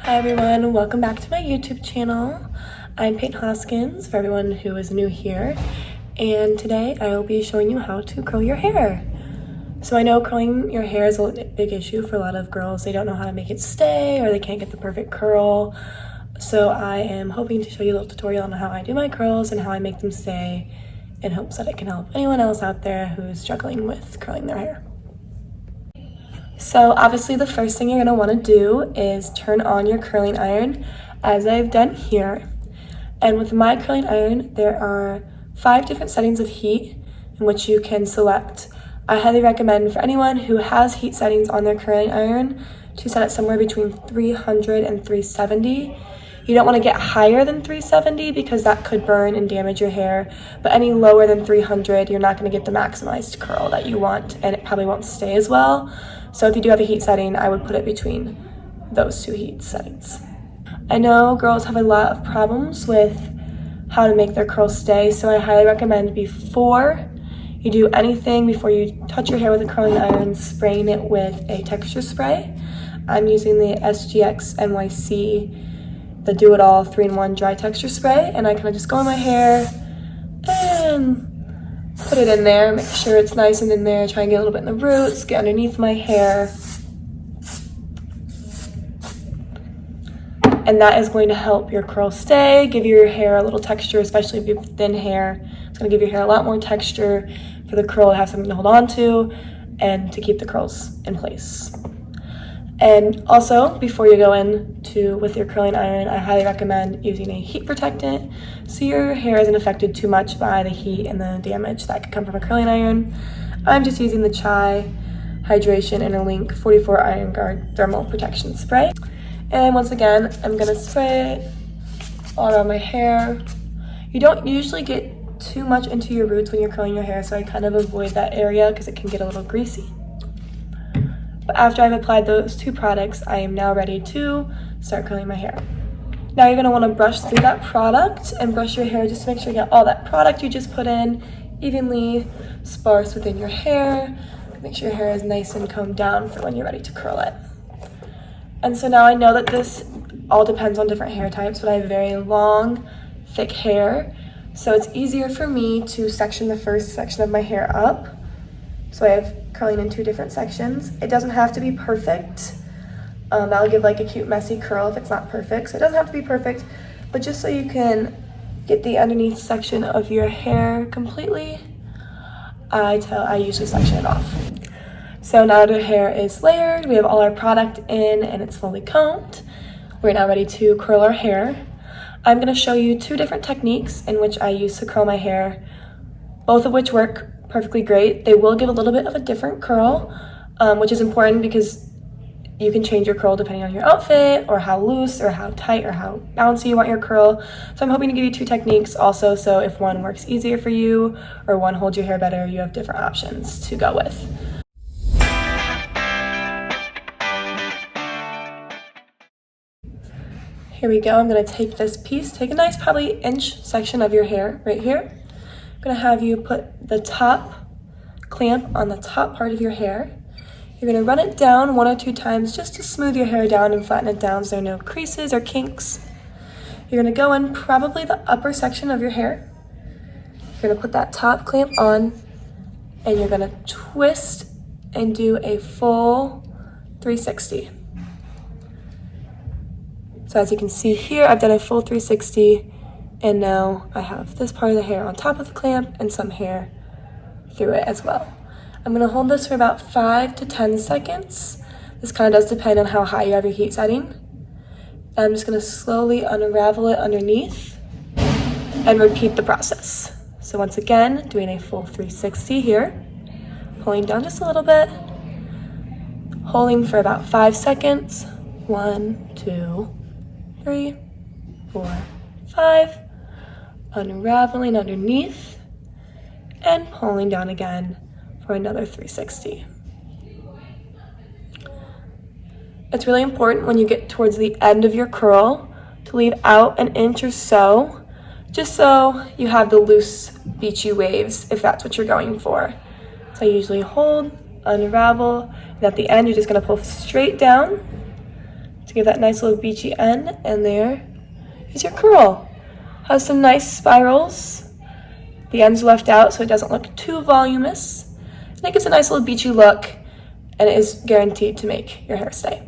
Hi everyone, welcome back to my YouTube channel. I'm Peyton Hoskins, for everyone who is new here, and today I will be showing you how to curl your hair. So I know curling your hair is a big issue for a lot of girls. They don't know how to make it stay, or they can't get the perfect curl. So I am hoping to show you a little tutorial on how I do my curls and how I make them stay, in hopes that it can help anyone else out there who's struggling with curling their hair. So obviously the first thing you're going to want to do is turn on your curling iron, as I've done here. And with my curling iron, there are 5 different settings of heat in which you can select. I highly recommend for anyone who has heat settings on their curling iron to set it somewhere between 300 and 370. You don't want to get higher than 370 because that could burn and damage your hair, but any lower than 300, you're not going to get the maximized curl that you want, and it probably won't stay as well. So if you do have a heat setting, I would put it between those 2 heat settings. I know girls have a lot of problems with how to make their curls stay, so I highly recommend before you do anything, before you touch your hair with a curling iron, spraying it with a texture spray. I'm using the SGX NYC, the Do-It-All 3-in-1 dry texture spray, and I kind of just go in my hair and put it in there, make sure it's nice and in there, try and get a little bit in the roots, get underneath my hair. And that is going to help your curl stay, give your hair a little texture, especially if you have thin hair. It's going to give your hair a lot more texture for the curl to have something to hold on to and to keep the curls in place. And also, before you go in with your curling iron, I highly recommend using a heat protectant so your hair isn't affected too much by the heat and the damage that could come from a curling iron. I'm just using the Chai Hydration Interlink 44 Iron Guard Thermal Protection Spray. And once again, I'm going to spray it all around my hair. You don't usually get too much into your roots when you're curling your hair, so I kind of avoid that area because it can get a little greasy. But after I've applied those 2 products, I am now ready to start curling my hair. Now you're going to want to brush through that product and brush your hair just to make sure you get all that product you just put in evenly sparse within your hair. Make sure your hair is nice and combed down for when you're ready to curl it. And so now I know that this all depends on different hair types, but I have very long, thick hair. So it's easier for me to section the first section of my hair up. So I have curling in 2 different sections. It doesn't have to be perfect. That'll give like a cute messy curl if it's not perfect. So it doesn't have to be perfect, but just so you can get the underneath section of your hair completely, I usually section it off. So now that our hair is layered, we have all our product in and it's fully combed. We're now ready to curl our hair. I'm going to show you 2 different techniques in which I use to curl my hair, both of which work perfectly great. They will give a little bit of a different curl, which is important because you can change your curl depending on your outfit or how loose or how tight or how bouncy you want your curl. So I'm hoping to give you 2 techniques also, so if one works easier for you or one holds your hair better, you have different options to go with. Here we go. I'm going to take this piece, take a nice probably inch section of your hair right here. I'm going to have you put the top clamp on the top part of your hair. You're going to run it down 1 or 2 times just to smooth your hair down and flatten it down so there are no creases or kinks. You're going to go in probably the upper section of your hair. You're going to put that top clamp on and you're going to twist and do a full 360. So as you can see here, I've done a full 360. And now I have this part of the hair on top of the clamp and some hair through it as well. I'm going to hold this for about 5 to 10 seconds. This kind of does depend on how high you have your heat setting. And I'm just going to slowly unravel it underneath and repeat the process. So once again, doing a full 360 here, pulling down just a little bit, holding for about 5 seconds. 1, 2, 3, 4, 5. Unraveling underneath and pulling down again for another 360. It's really important when you get towards the end of your curl to leave out an inch or so, just so you have the loose beachy waves if that's what you're going for. So I usually hold, unravel, and at the end you're just going to pull straight down to give that nice little beachy end. And there is your curl. Has some nice spirals. The end's left out so it doesn't look too voluminous. And it gives a nice little beachy look, and it is guaranteed to make your hair stay.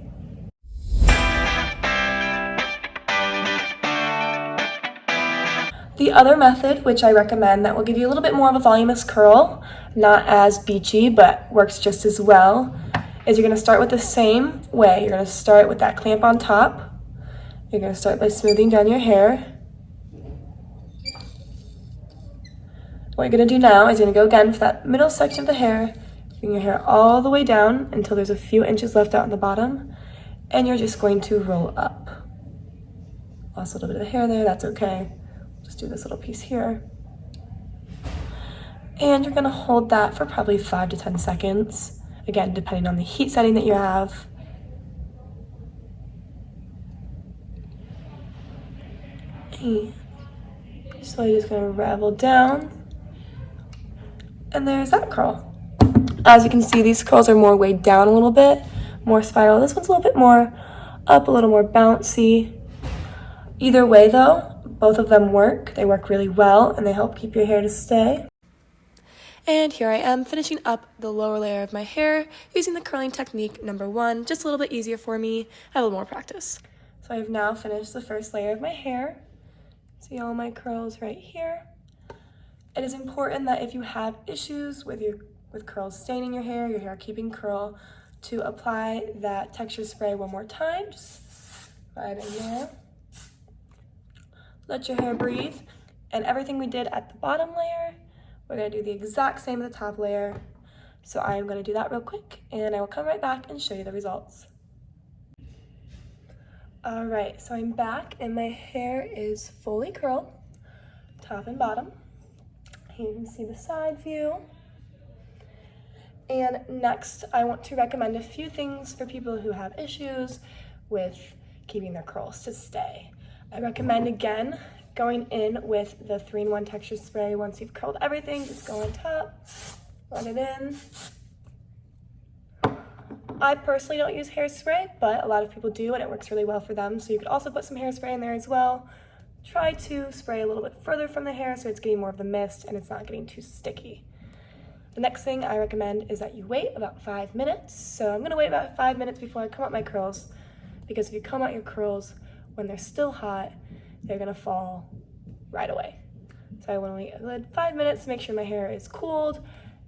The other method, which I recommend, that will give you a little bit more of a voluminous curl, not as beachy, but works just as well, is you're going to start with the same way. You're going to start with that clamp on top. You're going to start by smoothing down your hair. What you're going to do now is you're going to go again for that middle section of the hair, bring your hair all the way down until there's a few inches left out in the bottom, and you're just going to roll up. Lost a little bit of hair there, that's okay. Just do this little piece here. And you're gonna hold that for probably 5 to 10 seconds. Again, depending on the heat setting that you have. And slowly just gonna ravel down. And there's that curl. As you can see, these curls are more weighed down a little bit, more spiral. This one's a little bit more up, a little more bouncy. Either way though, both of them work. They work really well and they help keep your hair to stay. And here I am finishing up the lower layer of my hair using the curling technique number 1, just a little bit easier for me. I have a little more practice. So I have now finished the first layer of my hair. See all my curls right here. It is important that if you have issues with curls staining your hair keeping curl, to apply that texture spray one more time. Just right in there. Let your hair breathe, and everything we did at the bottom layer, we're going to do the exact same at the top layer. So I'm going to do that real quick, and I will come right back and show you the results. Alright, so I'm back, and my hair is fully curled, top and bottom. Here you can see the side view. And next, I want to recommend a few things for people who have issues with keeping their curls to stay. I recommend, again, going in with the 3-in-1 texture spray. Once you've curled everything, just go on top, run it in. I personally don't use hairspray, but a lot of people do, and it works really well for them. So you could also put some hairspray in there as well. Try to spray a little bit further from the hair so it's getting more of the mist and it's not getting too sticky. The next thing I recommend is that you wait about 5 minutes. So I'm going to wait about 5 minutes before I comb out my curls, because if you comb out your curls when they're still hot, they're going to fall right away. So I want to wait a good 5 minutes to make sure my hair is cooled,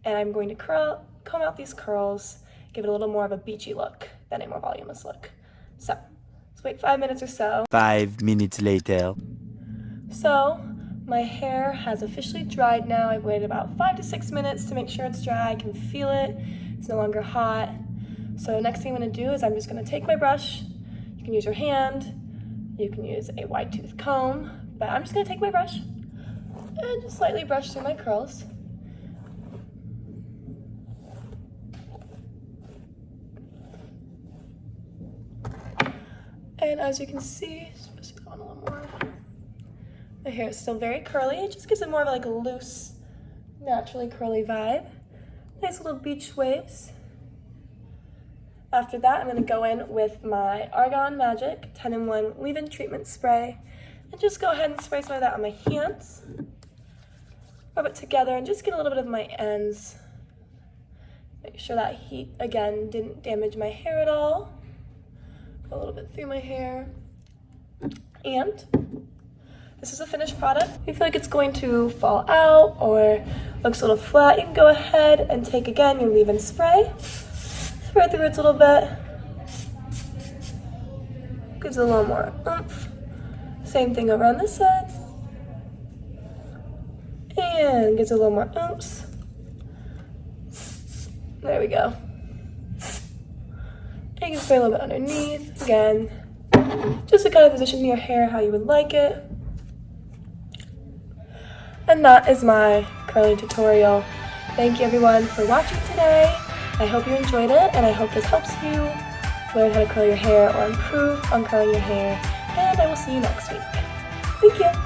and I'm going to comb out these curls, give it a little more of a beachy look than a more voluminous look. So let's wait 5 minutes or so. 5 minutes later. So my hair has officially dried now. I've waited about 5 to 6 minutes to make sure it's dry. I can feel it. It's no longer hot. So next thing I'm going to do is I'm just going to take my brush. You can use your hand. You can use a wide tooth comb. But I'm just going to take my brush and just slightly brush through my curls. And as you can see, just go on a little more. My hair is still very curly. It just gives it more of like a loose, naturally curly vibe. Nice little beach waves. After that, I'm going to go in with my Argan Magic 10-in-1 leave-in treatment spray and just go ahead and spray some of that on my hands. Rub it together and just get a little bit of my ends. Make sure that heat, again, didn't damage my hair at all. Go a little bit through my hair. And this is a finished product. If you feel like it's going to fall out or looks a little flat, you can go ahead and take, again, your leave-in spray. Spray through it a little bit. Gives it a little more oomph. Same thing over on this side. And gives it a little more oomph. There we go. And you can spray a little bit underneath. Again, just to kind of position your hair how you would like it. And that is my curling tutorial. Thank you everyone for watching today. I hope you enjoyed it, and I hope this helps you learn how to curl your hair or improve on curling your hair. And I will see you next week. Thank you.